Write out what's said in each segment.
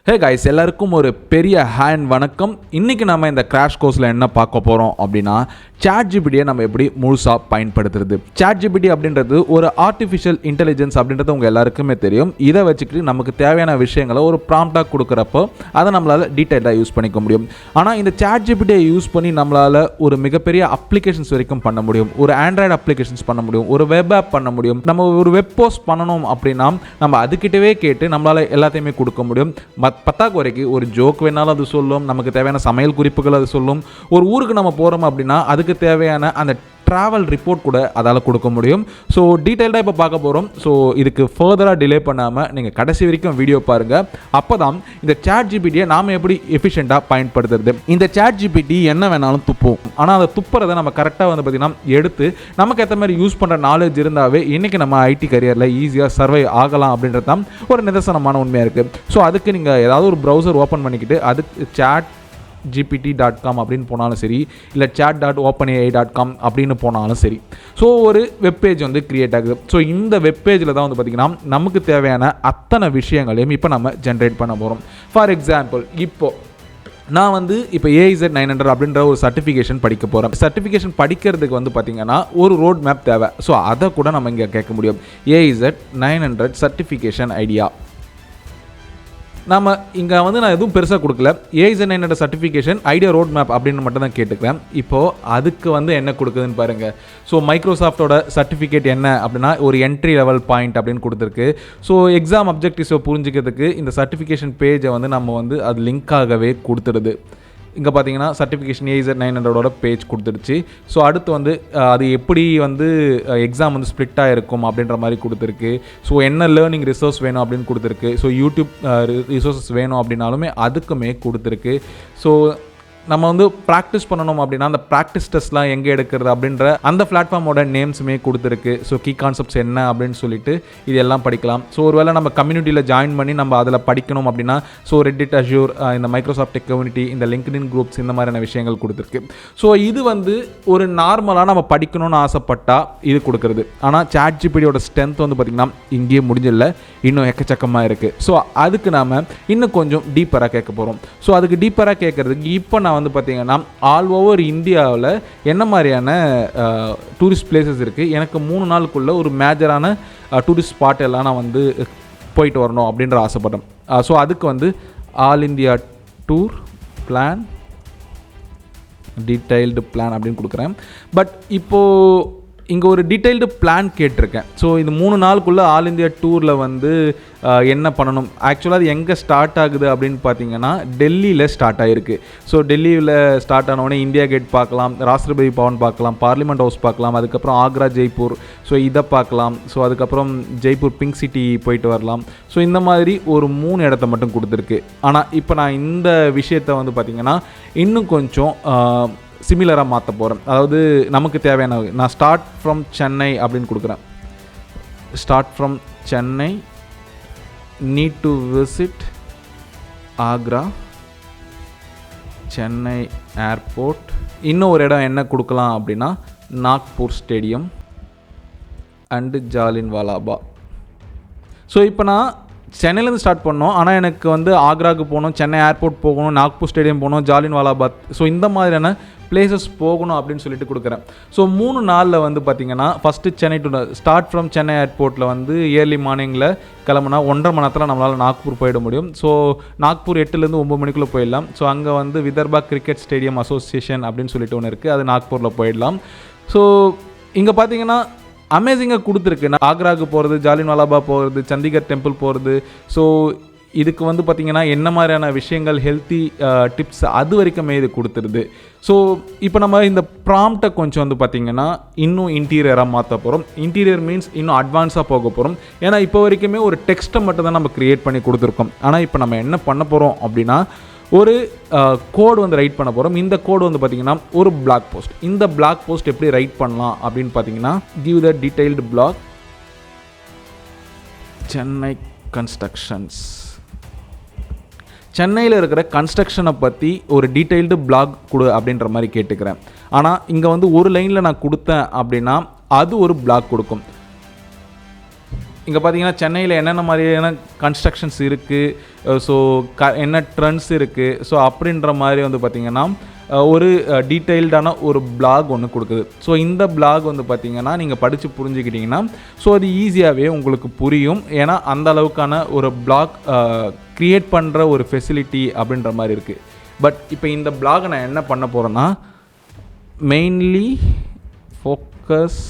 Hey guys, எல்லாருக்கும் ஒரு பெரிய ஹேண்ட் வணக்கம். இன்றைக்கி நம்ம இந்த கிராஷ் கோர்ஸில் என்ன பார்க்க போகிறோம் அப்படின்னா, ChatGPTயை நம்ம எப்படி முழுசாக பயன்படுத்துறது. ChatGPT அப்படின்றது ஒரு ஆர்டிஃபிஷியல் இன்டெலிஜென்ஸ் அப்படின்றது உங்கள் எல்லாருக்குமே தெரியும். இதை வச்சுக்கிட்டு நமக்கு தேவையான விஷயங்களை ஒரு ப்ராம்ப்டாக கொடுக்குறப்போ அதை நம்மளால் டீட்டெயிலாக யூஸ் பண்ணிக்க முடியும். ஆனால் இந்த ChatGPTயை யூஸ் பண்ணி நம்மளால் ஒரு மிகப்பெரிய அப்ளிகேஷன்ஸ் வரைக்கும் பண்ண முடியும். ஒரு ஆண்ட்ராய்டு அப்ளிகேஷன்ஸ் பண்ண முடியும், ஒரு வெப் ஆப் பண்ண முடியும். நம்ம ஒரு வெப் போஸ்ட் பண்ணணும் அப்படின்னா நம்ம அதுக்கிட்டவே கேட்டு நம்மளால் எல்லாத்தையுமே கொடுக்க முடியும். பத்தாக்கு வரைக்கும் ஒரு ஜோக் வேணாலும் அது சொல்லும், நமக்கு தேவையான சமையல் குறிப்புகள் அது சொல்லும். ஒரு ஊருக்கு நம்ம போகிறோம் அப்படின்னா அதுக்கு தேவையான அந்த ட்ராவல் ரிப்போர்ட் கூட அதால் கொடுக்க முடியும். ஸோ டீட்டெயில்டாக இப்போ பார்க்க போகிறோம். ஸோ இதுக்கு ஃபர்தராக டிலே பண்ணாமல் நீங்கள் கடைசி வரைக்கும் வீடியோ பாருங்கள். அப்போ தான் இந்த ChatGPTயை நாம் எப்படி எஃபிஷியண்ட்டாக பயன்படுத்துறது. இந்த ChatGPT என்ன வேணாலும் துப்போம், ஆனால் அதை துப்புறதை நம்ம கரெக்டாக வந்து பார்த்திங்கன்னா எடுத்து நமக்கு ஏற்ற மாதிரி யூஸ் பண்ணுற நாலேஜ் இருந்தாவே இன்றைக்கி நம்ம ஐடி கரியரில் ஈஸியாக சர்வை ஆகலாம் அப்படின்றது தான் ஒரு நிதர்சனமான உண்மையாக இருக்குது. ஸோ அதுக்கு நீங்கள் ஏதாவது ஒரு ப்ரௌசர் ஓப்பன் பண்ணிக்கிட்டு அதுக்கு chatgpt.com அப்படின்னு போனாலும் சரி, இல்லை chat.openai.com அப்படின்னு போனாலும் சரி, ஸோ ஒரு வெப்பேஜ் வந்து கிரியேட் ஆகுது. ஸோ இந்த வெப்பேஜில் தான் வந்து பார்த்திங்கன்னா நமக்கு தேவையான அத்தனை விஷயங்களையும் இப்போ நம்ம ஜென்ரேட் பண்ண போகிறோம். ஃபார் எக்ஸாம்பிள், நான் வந்து இப்போ AIZ 900 அப்படின்ற ஒரு சர்டிஃபிகேஷன் படிக்க போகிறேன். சர்டிஃபிகேஷன் படிக்கிறதுக்கு வந்து பார்த்திங்கன்னா ஒரு ரோட் மேப் தேவை. ஸோ அதை கூட நம்ம இங்கே கேட்க முடியும். AIZ 900 certification idea. நம்ம இங்கே வந்து நான் எதுவும் பெருசாக கொடுக்கல. AIZ 900 certification idea road map அப்படின்னு மட்டும் தான் கேட்டுக்கிறேன். இப்போது அதுக்கு வந்து என்ன கொடுக்குதுன்னு பாருங்கள். ஸோ மைக்ரோசாஃப்டோட சர்டிஃபிகேட் என்ன அப்படின்னா ஒரு என்ட்ரி லெவல் பாயிண்ட் அப்படின்னு கொடுத்துருக்கு. ஸோ எக்ஸாம் அப்ஜெக்டிவ்ஸை புரிஞ்சிக்கிறதுக்கு இந்த சர்டிஃபிகேஷன் பேஜை வந்து நம்ம வந்து அது லிங்காகவே கொடுத்துடுது. இங்கே பார்த்தீங்கன்னா சர்டிஃபிகேஷன் AIZ 900ஓட பேஜ் கொடுத்துருச்சு. ஸோ அடுத்து வந்து அது எப்படி வந்து எக்ஸாம் வந்து ஸ்ப்ளிட்டாக இருக்கும் அப்படின்ற மாதிரி கொடுத்துருக்கு. ஸோ என்ன லேர்னிங் ரிசோர்ஸ் வேணும் அப்படின்னு கொடுத்துருக்கு. ஸோ யூடியூப் ரிசோர்ஸஸ் வேணும் அப்படின்னாலுமே அதுக்குமே கொடுத்துருக்கு. ஸோ நம்ம வந்து ப்ராக்டிஸ் பண்ணணும் அப்படின்னா அந்த ப்ராக்டிஸ் டெஸ்ட்லாம் எங்கே எடுக்கிறது அப்படின்ற அந்த பிளாட்ஃபார்மோட நேம்ஸுமே கொடுத்துருக்கு. ஸோ கீ கான்செப்ட்ஸ் என்ன அப்படின்னு சொல்லிட்டு இது எல்லாம் படிக்கலாம். ஸோ ஒருவேளை நம்ம கம்யூனிட்டியில் ஜாயின் பண்ணி நம்ம அதில் படிக்கணும் அப்படின்னா ஸோ ரெட்டிட், அஷ்யூர், இந்த மைக்ரோசாஃப்ட் டெக் கம்யூனிட்டி, இந்த லிங்க்டின் குரூப்ஸ், இந்த மாதிரியான விஷயங்கள் கொடுத்துருக்கு. ஸோ இது வந்து ஒரு நார்மலாக நம்ம படிக்கணும்னு ஆசைப்பட்டால் இது கொடுக்குறது. ஆனால் ChatGPTயோட ஸ்ட்ரென்த் வந்து பார்த்திங்கன்னா இங்கேயே முடிஞ்சில்லை, இன்னும் எக்கச்சக்கமாக இருக்குது. ஸோ அதுக்கு நாம் இன்னும் கொஞ்சம் டீப்பராக கேட்க போகிறோம். ஸோ அதுக்கு டீப்பராக கேட்குறதுக்கு இப்போ நான் வந்து பார்த்திங்கன்னா ஆல் ஓவர் இந்தியாவில் என்ன மாதிரியான டூரிஸ்ட் பிளேசஸ் இருக்குது, எனக்கு 3 நாளுக்குள்ளே ஒரு மேஜரான டூரிஸ்ட் ஸ்பாட் எல்லாம் நான் வந்து போயிட்டு வரணும் அப்படின்ற ஆசைப்பட்டேன். ஸோ அதுக்கு வந்து all India tour plan, detailed plan அப்படின்னு கொடுக்குறேன். பட் இப்போது இங்கே ஒரு டீட்டெயில்டு பிளான் கேட்டிருக்கேன். ஸோ இந்த 3 நாளுக்குள்ளே ஆல் இந்தியா டூரில் வந்து என்ன பண்ணணும், ஆக்சுவலாக அது எங்கே ஸ்டார்ட் ஆகுது அப்படின்னு பார்த்தீங்கன்னா டெல்லியில் ஸ்டார்ட் ஆகிருக்கு. ஸோ டெல்லியில் ஸ்டார்ட் ஆனவுடனே இந்தியா கேட் பார்க்கலாம், ராஷ்டிரபதி பவன் பார்க்கலாம், பார்லிமெண்ட் ஹவுஸ் பார்க்கலாம், அதுக்கப்புறம் ஆக்ரா, ஜெய்ப்பூர், ஸோ இதை பார்க்கலாம். ஸோ அதுக்கப்புறம் ஜெய்ப்பூர் பிங்க் சிட்டி போயிட்டு வரலாம். ஸோ இந்த மாதிரி ஒரு 3 இடத்த மட்டும் கொடுத்துருக்கு. ஆனால் இப்போ நான் இந்த விஷயத்தை வந்து பார்த்திங்கன்னா இன்னும் கொஞ்சம் சிமிலராக மாற்ற போகிறேன். அதாவது நமக்கு தேவையான நான் ஸ்டார்ட் ஃப்ரம் சென்னை அப்படின்னு கொடுக்குறேன். Start from Chennai, need to visit Agra, Chennai airport. இன்னும் ஒரு இடம் என்ன கொடுக்கலாம் அப்படின்னா Nagpur stadium and Jallianwala Bagh. So இப்போ நான் சென்னையிலேருந்து ஸ்டார்ட் பண்ணோம், ஆனால் எனக்கு வந்து ஆக்ராவுக்கு போகணும், சென்னை ஏர்போர்ட் போகணும், நாக்பூர் ஸ்டேடியம் போகணும், ஜாலியன்வாலா பாக், ஸோ இந்த மாதிரியான பிளேசஸ் போகணும் அப்படின்னு சொல்லிட்டு கொடுக்குறேன். ஸோ 3 நாளில் வந்து பார்த்திங்கன்னா first Chennai to start from Chennai ஏர்போர்ட்டில் வந்து ஏர்லி மார்னிங்கில் கிளம்புனா 1.5 மணி நேரத்தில் நம்மளால் நாக்பூர் போயிட முடியும். ஸோ நாக்பூர் 8லேருந்து 9 மணிக்குள்ளே போயிடலாம். ஸோ அங்கே வந்து விதர்பா கிரிக்கெட் ஸ்டேடியம் அசோசியேஷன் அப்படின்னு சொல்லிட்டு ஒன்று இருக்குது, அது நாக்பூரில் போயிடலாம். ஸோ இங்கே பார்த்திங்கன்னா அமேசிங்காக கொடுத்துருக்கு. ஆக்ராவுக்கு போகிறது, ஜாலியன்வாலா பாக் போகிறது, சண்டிகர் டெம்பிள் போகிறது. ஸோ இதுக்கு வந்து பார்த்திங்கன்னா என்ன மாதிரியான விஷயங்கள், ஹெல்த்தி டிப்ஸ், அது வரைக்குமே இது கொடுத்துருது. ஸோ இப்போ நம்ம இந்த ப்ராம்ப்டை கொஞ்சம் வந்து பார்த்திங்கன்னா இன்னும் இன்டீரியராக மாற்ற போகிறோம். இன்டீரியர் மீன்ஸ் இன்னும் அட்வான்ஸாக போக போகிறோம். ஏன்னா இப்போ வரைக்குமே ஒரு டெக்ஸ்ட்டை மட்டும் தான் நம்ம க்ரியேட் பண்ணி கொடுத்துருக்கோம். ஆனால் இப்போ நம்ம என்ன பண்ண போகிறோம் அப்படின்னா ஒரு கோடு வந்து ரைட் பண்ண போகிறோம். இந்த கோடு வந்து பார்த்திங்கன்னா ஒரு பிளாக் போஸ்ட். இந்த பிளாக் போஸ்ட் எப்படி ரைட் பண்ணலாம் அப்படின்னு பார்த்தீங்கன்னா give the detailed blog Chennai constructions. சென்னையில் இருக்கிற கன்ஸ்ட்ரக்ஷனை பற்றி ஒரு டீட்டெயில்டு பிளாக் கொடு அப்படின்ற மாதிரி கேட்டுக்கிறேன். ஆனால் இங்கே வந்து ஒரு லைனில் நான் கொடுத்தேன் அப்படின்னா அது ஒரு பிளாக் கொடுக்கும். இங்கே பார்த்தீங்கன்னா சென்னையில் என்னென்ன மாதிரியான கன்ஸ்ட்ரக்ஷன்ஸ் இருக்குது, ஸோ என்ன ட்ரெண்ட்ஸ் இருக்குது, ஸோ அப்படின்ற மாதிரி வந்து பார்த்திங்கன்னா ஒரு டீட்டெயில்டான ஒரு பிளாக் ஒன்று கொடுக்குது. ஸோ இந்த பிளாக் வந்து பார்த்திங்கன்னா நீங்கள் படித்து புரிஞ்சுக்கிட்டிங்கன்னா ஸோ அது ஈஸியாகவே உங்களுக்கு புரியும். ஏன்னா அந்த அளவுக்கான ஒரு பிளாக் க்ரியேட் பண்ணுற ஒரு ஃபெசிலிட்டி அப்படின்ற மாதிரி இருக்குது. பட் இப்போ இந்த பிளாகை நான் என்ன பண்ண போகிறேன்னா mainly focus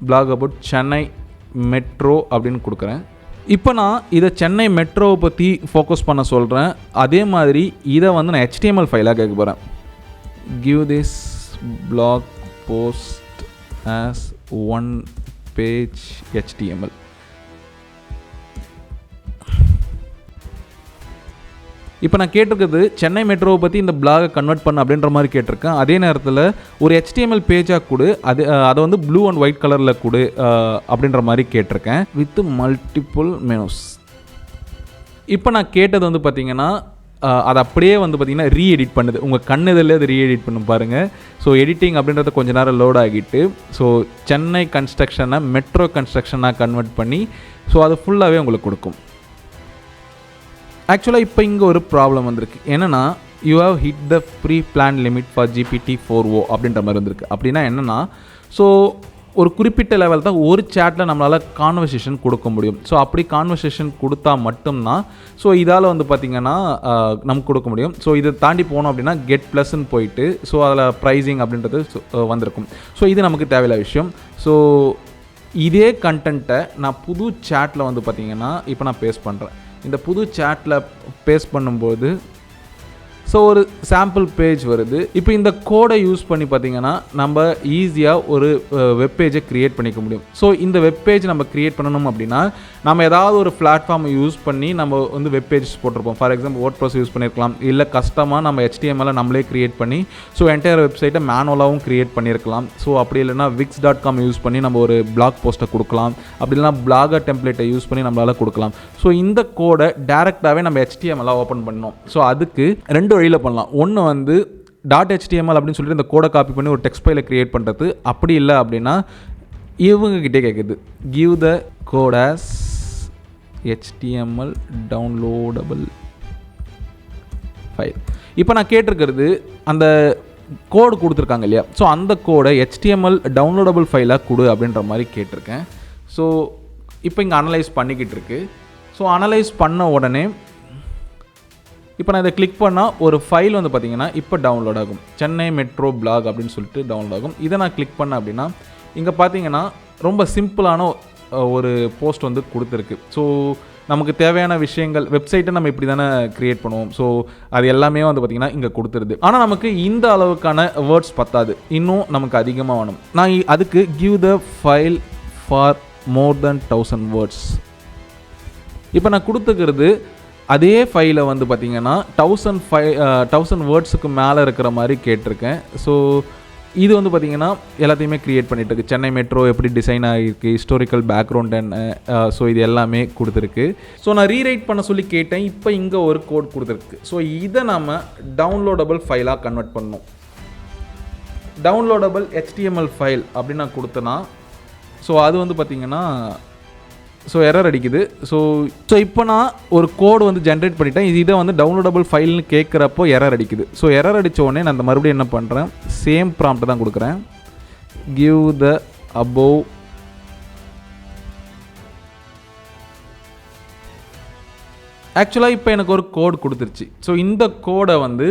blog about Chennai metro அப்படின்னு கொடுக்குறேன். இப்போ நான் இதை சென்னை மெட்ரோவை பற்றி ஃபோக்கஸ் பண்ண சொல்கிறேன். அதே மாதிரி இதை வந்து நான் HTML ஃபைலாக கேட்க போகிறேன். Give this blog post as 1 page HTML. இப்போ நான் கேட்டிருக்கிறது சென்னை மெட்ரோவை பற்றி இந்த பிளாகை கன்வெர்ட் பண்ண அப்படின்ற மாதிரி கேட்டிருக்கேன். அதே நேரத்தில் ஒரு HTML பேஜாக கொடு, அதை வந்து ப்ளூ அண்ட் ஒயிட் கலரில் கொடு அப்படின்ற மாதிரி கேட்டிருக்கேன் வித் மல்டிபிள் மெனுஸ். இப்போ நான் கேட்டது வந்து பார்த்திங்கன்னா அது அப்படியே வந்து பார்த்திங்கன்னா ரீஎடிட் பண்ணுது. உங்கள் கண்ணுதில் அது ரீஎடிட் பண்ண பாருங்கள். ஸோ எடிட்டிங் அப்படின்றத கொஞ்சம் நேரம் லோட் ஆகிட்டு ஸோ சென்னை கன்ஸ்ட்ரக்ஷனை மெட்ரோ கன்ஸ்ட்ரக்ஷனாக கன்வெர்ட் பண்ணி ஸோ அது ஃபுல்லாகவே உங்களுக்கு கொடுக்கும். ஆக்சுவலாக இப்போ இங்கே ஒரு ப்ராப்ளம் வந்திருக்கு. என்னென்னா you have hit the free plan limit for GPT-4o அப்படின்ற மாதிரி வந்திருக்கு. அப்படின்னா என்னென்னா ஸோ ஒரு குறிப்பிட்ட லெவல் தான் ஒரு சேட்டில் நம்மளால் கான்வர்சேஷன் கொடுக்க முடியும். ஸோ அப்படி கான்வர்சேஷன் கொடுத்தா மட்டும்தான் ஸோ இதால் வந்து பார்த்திங்கன்னா நமக்கு கொடுக்க முடியும். ஸோ இதை தாண்டி போனோம் அப்படின்னா கெட் ப்ளஸ்ன்னு போயிட்டு ஸோ அதில் ப்ரைஸிங் அப்படின்றது வந்திருக்கும். ஸோ இது நமக்கு தேவையில்ல விஷயம். ஸோ இதே கண்டென்ட்டை நான் புது சேட்டில் வந்து பார்த்திங்கன்னா இப்போ நான் பேஸ்ட் பண்ணுறேன். இந்த புது சேட்டில் பேஸ்ட் பண்ணும்போது ஸோ ஒரு சாம்பிள் பேஜ் வருது. இப்போ இந்த கோடை யூஸ் பண்ணி பார்த்திங்கன்னா நம்ம ஈஸியாக ஒரு வெப்பேஜை க்ரியேட் பண்ணிக்க முடியும். ஸோ இந்த வெப்பேஜ் நம்ம க்ரியேட் பண்ணணும் அப்படின்னா நம்ம ஏதாவது ஒரு பிளாட்ஃபார்மை யூஸ் பண்ணி நம்ம வந்து வெப்பேஜஸ் போட்டிருப்போம். ஃபார் எக்ஸாம்பிள் WordPress யூஸ் பண்ணியிருக்கலாம், இல்லை கஸ்டமாக நம்ம HTML நம்மளே க்ரியேட் பண்ணி ஸோ என்டையர் வெப்சைட்டை மேனுவலாகவும் க்ரியேட் பண்ணியிருக்கலாம். ஸோ அப்படி இல்லைனா wix.com யூஸ் பண்ணி நம்ம ஒரு பிளாக் போஸ்ட்டை கொடுக்கலாம், அப்படி இல்லைனா பிளாகர் டெம்ப்ளேட்டை யூஸ் பண்ணி நம்மளால் கொடுக்கலாம். ஸோ இந்த கோடை டேரெக்டாகவே நம்ம HTML ஓப்பன் பண்ணோம். ஸோ அதுக்கு 2 வழியில் பண்ணலாம். ஒன்று வந்து .html அப்படின்னு சொல்லிட்டு இந்த கோடை காப்பி பண்ணி ஒரு டெக்ஸ்ட் ஃபைலை க்ரியேட் பண்ணுறது. அப்படி இல்லை அப்படின்னா இவங்ககிட்டே கேட்குது give the code as HTML downloadable file. இப்போ நான் கேட்டிருக்கிறது அந்த கோடு கொடுத்துருக்காங்க இல்லையா, ஸோ அந்த கோடை HTML டவுன்லோடபிள் ஃபைலாக கொடு அப்படின்ற மாதிரி கேட்டிருக்கேன். ஸோ இப்போ இங்கே அனலைஸ் பண்ணிக்கிட்டு இருக்கு. ஸோ அனலைஸ் பண்ண உடனே இப்போ நான் இதை கிளிக் பண்ணால் ஒரு ஃபைல் வந்து பார்த்திங்கன்னா இப்போ டவுன்லோட் ஆகும். சென்னை மெட்ரோ பிளாக் அப்படின்னு சொல்லிட்டு டவுன்லோட் ஆகும். இதை நான் கிளிக் பண்ணேன் அப்படின்னா இங்கே பார்த்தீங்கன்னா ரொம்ப சிம்பிளான ஒரு போஸ்ட் வந்து கொடுத்துருக்கு. ஸோ நமக்கு தேவையான விஷயங்கள் வெப்சைட்டை நம்ம இப்படி தானே க்ரியேட் பண்ணுவோம். ஸோ அது எல்லாமே வந்து பார்த்திங்கன்னா இங்கே கொடுத்துருது. ஆனால் நமக்கு இந்த அளவுக்கான வேர்ட்ஸ் பத்தாது, இன்னும் நமக்கு அதிகமாக வேணும். நான் அதுக்கு give the file for more then 1000 words. இப்போ நான் கொடுத்துக்கிறது அதே ஃபைலை வந்து பார்த்திங்கன்னா 1000 வேர்ட்ஸுக்கு மேலே இருக்கிற மாதிரி கேட்டிருக்கேன். ஸோ இது வந்து பார்த்திங்கன்னா எல்லாத்தையுமே க்ரியேட் பண்ணிட்டு இருக்கு. சென்னை மெட்ரோ எப்படி டிசைன் ஆகிருக்கு, ஹிஸ்டாரிக்கல் பேக்ரவுண்ட் என்ன, ஸோ இது எல்லாமே கொடுத்துருக்கு. ஸோ நான் ரீரைட் பண்ண சொல்லி கேட்டேன். இப்போ இங்கே ஒரு கோட் கொடுத்துருக்கு. ஸோ இதை நம்ம டவுன்லோடபிள் ஃபைலாக கன்வெர்ட் பண்ணணும். டவுன்லோடபிள் HTML ஃபைல் அப்படின்னு நான் கொடுத்தேன்னா ஸோ அது வந்து பார்த்திங்கன்னா ஸோ எரர் அடிக்குது. ஸோ இப்போ நான் ஒரு கோடு வந்து ஜென்ரேட் பண்ணிட்டேன். இதை வந்து டவுன்லோடபிள் ஃபைல்னு கேட்குறப்போ எரர் அடிக்குது. ஸோ எரர் அடித்த உடனே நான் அந்த மறுபடியும் என்ன பண்ணுறேன், சேம் ப்ராம்ப்ட் தான் கொடுக்குறேன். கிவ் த அபோவ் ஆக்சுவலாக இப்போ எனக்கு ஒரு கோட் கொடுத்துருச்சு. ஸோ இந்த கோடை வந்து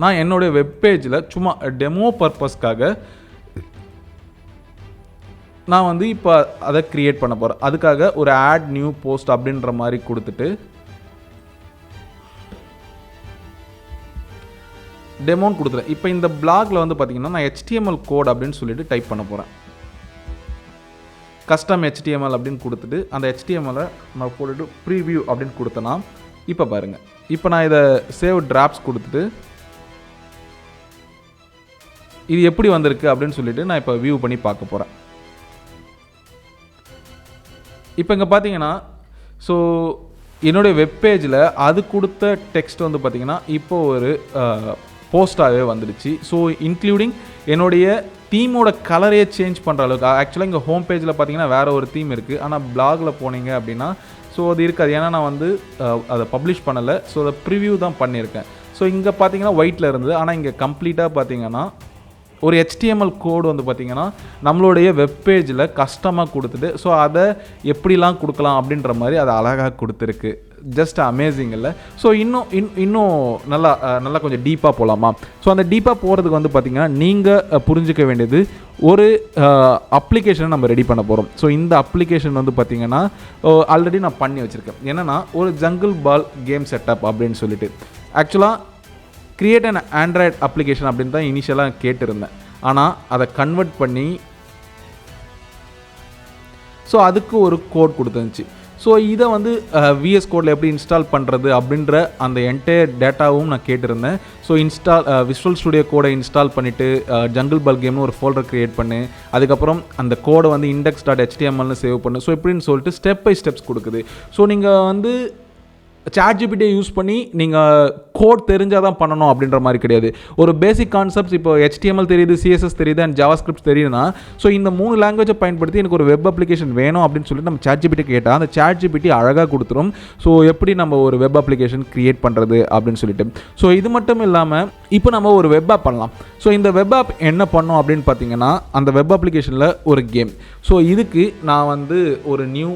நான் என்னுடைய வெப்பேஜில் சும்மா டெமோ பர்பஸ்க்காக நான் வந்து இப்போ அதை க்ரியேட் பண்ண போகிறேன். அதுக்காக ஒரு ஆட் நியூ போஸ்ட் அப்படின்ற மாதிரி கொடுத்துட்டு டெமோன்னு கொடுத்துறேன். இப்போ இந்த பிளாகில் வந்து பார்த்திங்கன்னா நான் HTML கோட் அப்படின்னு சொல்லிட்டு டைப் பண்ண போகிறேன். கஸ்டம் HTML அப்படின்னு கொடுத்துட்டு அந்த HTML-ஐ நான் போட்டுட்டு ப்ரீவியூ அப்படின்னு கொடுத்தேன்னா இப்போ பாருங்கள், இப்போ நான் இதை சேவ் டிராப்ஸ் கொடுத்துட்டு இது எப்படி வந்திருக்கு அப்படின்னு சொல்லிட்டு நான் இப்போ வியூ பண்ணி பார்க்க போகிறேன். இப்போ இங்கே பார்த்தீங்கன்னா ஸோ என்னுடைய வெப்பேஜில் அது கொடுத்த டெக்ஸ்ட் வந்து பார்த்திங்கன்னா இப்போ ஒரு போஸ்ட்டாகவே வந்துடுச்சு. ஸோ இன்க்ளூடிங் என்னுடைய தீமோட கலரே சேஞ்ச் பண்ணுற அளவுக்கு. ஆக்சுவலாக இங்கே ஹோம் பேஜில் பார்த்தீங்கன்னா வேறு ஒரு தீம் இருக்குது, ஆனால் பிளாகில் போனீங்க அப்படின்னா ஸோ அது இருக்காது. ஏன்னா நான் வந்து அதை பப்ளிஷ் பண்ணலை, ஸோ அதை ப்ரிவ்யூ தான் பண்ணியிருக்கேன். ஸோ இங்கே பார்த்தீங்கன்னா ஒயிட்டில் இருந்தது, ஆனால் இங்கே கம்ப்ளீட்டாக பார்த்தீங்கன்னா ஒரு HTML கோடு வந்து பார்த்திங்கன்னா நம்மளுடைய வெப்பேஜில் கஸ்டமாக கொடுத்துட்டு ஸோ அதை எப்படிலாம் கொடுக்கலாம் அப்படின்ற மாதிரி அதை அழகாக கொடுத்துருக்கு. ஜஸ்ட் அமேசிங் இல்லை? ஸோ இன்னும் நல்லா கொஞ்சம் டீப்பாக போகலாமா? ஸோ அந்த டீப்பாக போகிறதுக்கு வந்து பார்த்திங்கன்னா நீங்கள் புரிஞ்சிக்க வேண்டியது ஒரு அப்ளிகேஷனை நம்ம ரெடி பண்ண போகிறோம். ஸோ இந்த அப்ளிகேஷன் வந்து பார்த்திங்கன்னா ஆல்ரெடி நான் பண்ணி வச்சுருக்கேன். என்னென்னா ஒரு ஜங்கிள் பால் கேம் செட்டப் அப்படின்னு சொல்லிட்டு ஆக்சுவலாக கிரியேட் அண்ட் ஆண்ட்ராய்ட் அப்ளிகேஷன் அப்படின்னு தான் இனிஷியலாக கேட்டிருந்தேன். ஆனால் அதை கன்வெர்ட் பண்ணி ஸோ அதுக்கு ஒரு கோட் கொடுத்துருந்துச்சு. ஸோ இதை வந்து VS கோடில் எப்படி இன்ஸ்டால் பண்ணுறது அப்படின்ற அந்த என்டையர் டேட்டாவும் நான் கேட்டிருந்தேன். ஸோ விஷுவல் ஸ்டுடியோ கோடை இன்ஸ்டால் பண்ணிவிட்டு ஜங்கிள் பால் கேம்னு ஒரு ஃபோல்டர் க்ரியேட் பண்ணு, அதுக்கப்புறம் அந்த கோடை வந்து index.htmlனு சேவ் பண்ணு. ஸோ இப்படின்னு சொல்லிட்டு ஸ்டெப் பை ஸ்டெப்ஸ் கொடுக்குது. ஸோ நீங்கள் வந்து ChatGPT யூஸ் பண்ணி நீங்கள் கோட் தெரிஞ்சால் தான் பண்ணணும் அப்படின்ற மாதிரி கிடையாது. ஒரு பேசிக் கான்செப்ட்ஸ் இப்போ HTML தெரியுது, CSS தெரியுது அண்ட் JavaScript தெரியுதுன்னா ஸோ இந்த 3 லாங்குவேஜை பயன்படுத்தி எனக்கு ஒரு வெப் அப்ளிகேஷன் வேணும் அப்படின்னு சொல்லிட்டு நம்ம ChatGPT கேட்டால் அந்த ChatGPT அழகாக கொடுத்துரும். ஸோ எப்படி நம்ம ஒரு வெப் அப்ளிகேஷன் க்ரியேட் பண்ணுறது அப்படின்னு சொல்லிட்டு. ஸோ இது மட்டும் இல்லாமல் இப்போ நம்ம ஒரு வெப் ஆப் பண்ணலாம். ஸோ இந்த வெப் ஆப் என்ன பண்ணோம் அப்படின்னு பார்த்தீங்கன்னா அந்த வெப் அப்ளிகேஷனில் ஒரு கேம். ஸோ இதுக்கு நான் வந்து ஒரு நியூ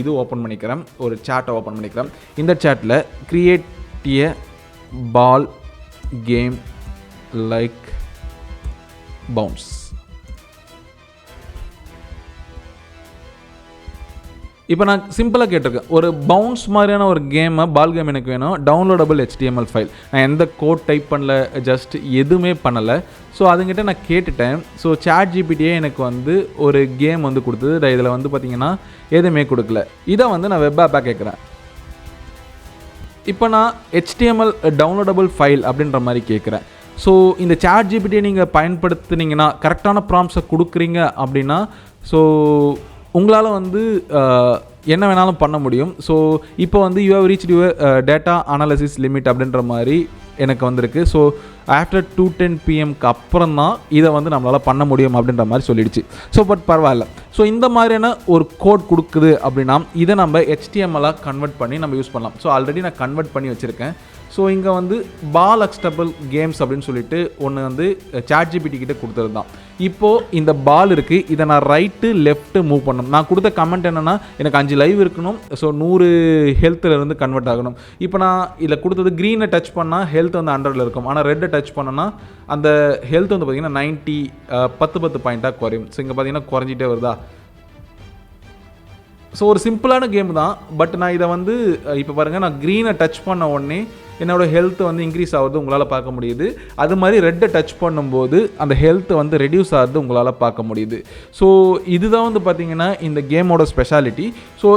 இது ஓப்பன் பண்ணிக்கிறேன், ஒரு சேட்டை ஓப்பன் பண்ணிக்கிறேன். இந்த சேட்டில் create a ball game like bounce. இப்போ நான் சிம்பிளாக கேட்டிருக்கேன், ஒரு பவுன்ஸ் மாதிரியான ஒரு கேமை பால் கேம் எனக்கு வேணும், டவுன்லோடபிள் HTML ஃபைல். நான் எந்த கோட் டைப் பண்ணல, ஜஸ்ட் எதுவுமே பண்ணலை. ஸோ அதுங்கிட்ட நான் கேட்டுட்டேன். ஸோ ChatGPTயே எனக்கு வந்து ஒரு கேம் வந்து கொடுத்தது. இதில் வந்து பார்த்திங்கன்னா எதுவுமே கொடுக்கல. இதை வந்து நான் வெப் ஆப்பாக கேட்குறேன். இப்போ நான் HTML டவுன்லோடபிள் ஃபைல் அப்படின்ற மாதிரி கேட்குறேன். ஸோ இந்த ChatGPTயை நீங்கள் பயன்படுத்துனீங்கன்னா கரெக்டான ப்ராம்ப்ட்ஸை கொடுக்குறீங்க அப்படின்னா ஸோ உங்களால் வந்து என்ன வேணாலும் பண்ண முடியும். ஸோ இப்போ வந்து you have reached your data analysis limit அப்படின்ற மாதிரி எனக்கு வந்திருக்கு. ஸோ ஆஃப்டர் 2:10 PM அப்புறம் தான் இதை வந்து நம்மளால் பண்ண முடியும் அப்படின்ற மாதிரி சொல்லிடுச்சு. ஸோ பட் பரவாயில்ல. ஸோ இந்த மாதிரியான ஒரு கோட் கொடுக்குது அப்படின்னா இதை நம்ம HTML-ஆக கன்வெர்ட் பண்ணி நம்ம யூஸ் பண்ணலாம். ஸோ ஆல்ரெடி நான் கன்வெர்ட் பண்ணி வச்சுருக்கேன். ஸோ இங்கே வந்து பால் அக்ஸ்டபிள் கேம்ஸ் அப்படின்னு சொல்லிட்டு ஒன்று வந்து ChatGPT கிட்ட கொடுத்தது தான். இப்போது இந்த பால் இருக்குது, இதை நான் ரைட்டு லெஃப்ட்டு மூவ் பண்ணணும். நான் கொடுத்த கமெண்ட் என்னென்னா எனக்கு 5 லைவ் இருக்கணும், ஸோ 100 ஹெல்த்துலேருந்து கன்வெர்ட் ஆகணும். இப்போ நான் இதில் கொடுத்தது க்ரீனை டச் பண்ணால் ஹெல்த் வந்து 100 இருக்கும், ஆனால் ரெட்டை டச் பண்ணோன்னா அந்த ஹெல்த் வந்து பார்த்திங்கன்னா 90 10 பாயிண்ட்டாக குறையும். ஸோ இங்கே பார்த்திங்கன்னா குறைஞ்சிட்டே வருதா. ஸோ ஒரு சிம்பிளான கேம் தான். பட் நான் இதை வந்து இப்போ பாருங்கள், நான் க்ரீனை டச் பண்ண உடனே என்னோடய ஹெல்த் வந்து இன்க்ரீஸ் ஆகுது உங்களால் பார்க்க முடியுது. அது மாதிரி ரெட்டை டச் பண்ணும்போது அந்த ஹெல்த் வந்து ரெடியூஸ் ஆகுது உங்களால் பார்க்க முடியுது. ஸோ இதுதான் வந்து பார்த்திங்கன்னா இந்த கேமோட speciality. So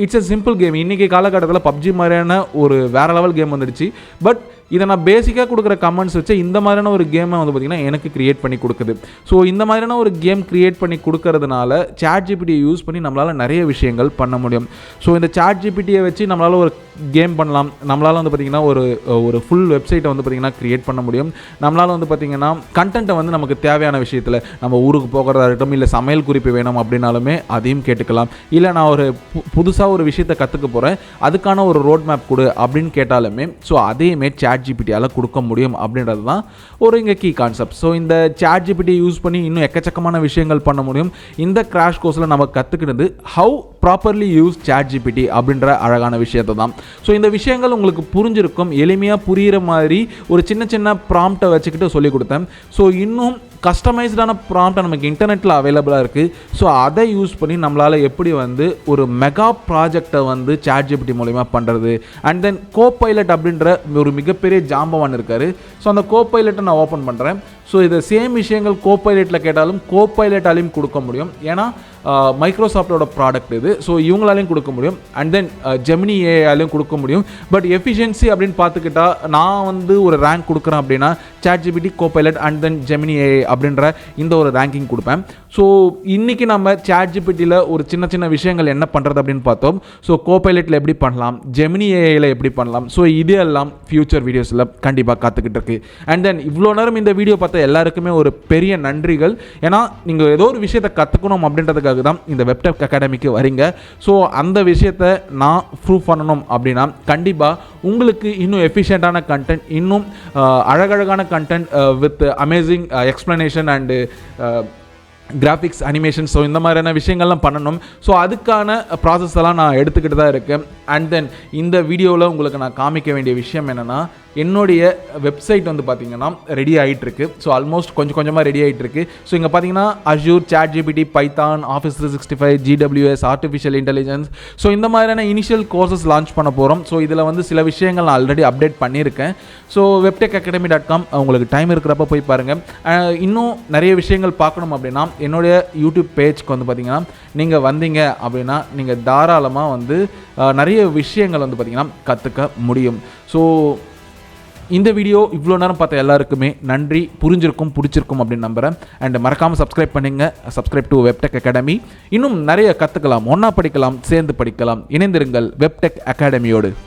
it's a simple game. இன்றைக்கி காலகட்டத்தில் PUBG மாதிரியான ஒரு வேறு லெவல் கேம் வந்துடுச்சு. பட் இதை நான் பேசிக்காக கொடுக்குற கமெண்ட்ஸ் வச்சு இந்த மாதிரியான ஒரு கேமை வந்து பார்த்திங்கன்னா எனக்கு க்ரியேட் பண்ணி கொடுக்குது. ஸோ இந்த மாதிரியான ஒரு கேம் க்ரியேட் பண்ணி கொடுக்கறதுனால ChatGPTயை யூஸ் பண்ணி நம்மளால் நிறைய விஷயங்கள் பண்ண முடியும். ஸோ இந்த ChatGPTயை வச்சு நம்மளால் ஒரு கேம் பண்ணலாம். நம்மளால் வந்து பார்த்திங்கன்னா ஒரு ஃபுல் வெப்சைட்டை வந்து பார்த்திங்கன்னா க்ரியேட் பண்ண முடியும். நம்மளால் வந்து பார்த்திங்கன்னா கண்டென்ட்டை வந்து நமக்கு தேவையான விஷயத்தில் நம்ம ஊருக்கு போகிறதா இருக்கட்டும், இல்லை சமையல் குறிப்பு வேணும் அப்படின்னாலுமே அதையும் கேட்டுக்கலாம். இல்லை நான் ஒரு புதுசாக ஒரு விஷயத்தை கற்றுக்க போகிறேன், அதுக்கான ஒரு ரோட் மேப் கொடு அப்படின்னு கேட்டாலுமே ஸோ அதையுமே ChatGPTயால் கொடுக்க முடியும் அப்படின்றது தான் ஒரு இங்கே கீ கான்செப்ட். ஸோ இந்த ChatGPT யூஸ் பண்ணி இன்னும் எக்கச்சக்கமான விஷயங்கள் பண்ண முடியும். இந்த கிராஷ் கோர்ஸில் நம்ம கற்றுக்கினது ஹவு ப்ராப்பர்லி யூஸ் ChatGPT அப்படின்ற அழகான விஷயத்தை தான். ஸோ இந்த விஷயங்கள் உங்களுக்கு புரிஞ்சிருக்கும். எளிமையாக புரிகிற மாதிரி ஒரு சின்ன சின்ன ப்ராம்ப்டை வச்சுக்கிட்டு சொல்லிக் கொடுத்தேன். ஸோ இன்னும் கஸ்டமைஸ்டான ப்ராம்ப்ட் நமக்கு இன்டர்நெட்டில் அவைலபிளாக இருக்குது. ஸோ அதை யூஸ் பண்ணி நம்மளால் எப்படி வந்து ஒரு மெகா ப்ராஜெக்டை வந்து ChatGPT மூலிமா பண்ணுறது. அண்ட் தென் கோபைலட் அப்படின்ற ஒரு மிகப்பெரிய ஜாம்பவான் இருக்கார். ஸோ அந்த கோபைலட்டை நான் ஓப்பன் பண்ணுறேன். ஸோ இதை சேம் விஷயங்கள் கோபைலட்டில் கேட்டாலும் கோபைலட்டாலையும் கொடுக்க முடியும். ஏன்னா மைக்ரோசாஃப்டோட ப்ராடக்ட் இது. ஸோ இவங்களாலையும் கொடுக்க முடியும். அண்ட் தென் ஜெமினி ஏஐயாலையும் கொடுக்க முடியும். பட் எஃபிஷியன்சி அப்படின்னு பார்த்துக்கிட்டா நான் வந்து ஒரு ரேங்க் கொடுக்குறேன் அப்படின்னா ChatGPT, copilot and then Gemini AI அப்படின்ற இந்த ஒரு ரேங்கிங் கொடுப்பேன். ஸோ இன்றைக்கி நம்ம ChatGPTயில் ஒரு சின்ன சின்ன விஷயங்கள் என்ன பண்ணுறது அப்படின்னு பார்த்தோம். ஸோ கோபைலட்டில் எப்படி பண்ணலாம், ஜெமினி ஏஐயில் எப்படி பண்ணலாம், ஸோ இது எல்லாம் ஃப்யூச்சர் வீடியோஸில் கண்டிப்பாக காத்துக்கிட்டு இருக்கு. அண்ட் தென் இவ்வளோ நேரம் இந்த வீடியோ பார்த்த எல்லாருக்குமே ஒரு பெரிய நன்றிகள். ஏன்னா நீங்கள் ஏதோ ஒரு விஷயத்தை கற்றுக்கணும் அப்படின்றதுக்காக தான் இந்த வெப்டெக் அகாடமிக்கு வரீங்க. ஸோ அந்த விஷயத்தை நான் ப்ரூவ் பண்ணணும் அப்படின்னா கண்டிப்பாக உங்களுக்கு இன்னும் எஃபிஷியண்ட்டான கண்டென்ட், இன்னும் அழகழகான content with amazing explanation and graphics, animation, so இந்த மாதிரியான விஷயங்கள்லாம் பண்ணணும். ஸோ அதுக்கான ப்ராசஸ் எல்லாம் நான் எடுத்துக்கிட்டு தான் இருக்கேன். அண்ட் தென் இந்த வீடியோவில் உங்களுக்கு நான் காமிக்க வேண்டிய விஷயம் என்னென்னா, என்னுடைய வெப்சைட் வந்து பார்த்திங்கன்னா ரெடி ஆகிட்டுருக்கு. ஸோ ஆல்மோஸ்ட் கொஞ்சம் கொஞ்சமாக ரெடி ஆகிட்டுருக்கு. ஸோ இங்கே பார்த்தீங்கன்னா Azure, ChatGPT, Python, Office 365, GWS, artificial intelligence, so இந்த மாதிரியான இனிஷியல் கோர்சஸ் லான்ச் பண்ண போகிறோம். ஸோ இதில் வந்து சில விஷயங்கள் நான் ஆல்ரெடி அப்டேட் பண்ணியிருக்கேன். ஸோ webtechacademy.com உங்களுக்கு டைம் இருக்கிறப்ப போய் பாருங்கள். இன்னும் நிறைய விஷயங்கள் பார்க்கணும் அப்படின்னா என்னுடைய யூடியூப் பேஜ்க்கு வந்து பார்த்திங்கன்னா நீங்கள் வந்தீங்க அப்படின்னா நீங்கள் தாராளமாக வந்து நிறைய விஷயங்கள் வந்து பார்த்திங்கன்னா கற்றுக்க முடியும். ஸோ இந்த வீடியோ இவ்வளோ நேரம் பார்த்த எல்லாருக்குமே நன்றி, புரிஞ்சிருக்கும், பிடிச்சிருக்கும் அப்படின்னு நம்புகிறேன். அண்ட் மறக்காமல் சப்ஸ்கிரைப் பண்ணுங்கள். சப்ஸ்கிரைப் டு வெப்டெக் அகாடமி. இன்னும் நிறைய கற்றுக்கலாம், ஒன்றா படிக்கலாம், சேர்ந்து படிக்கலாம். இணைந்திருங்கள் வெப்டெக் அகாடமியோடு.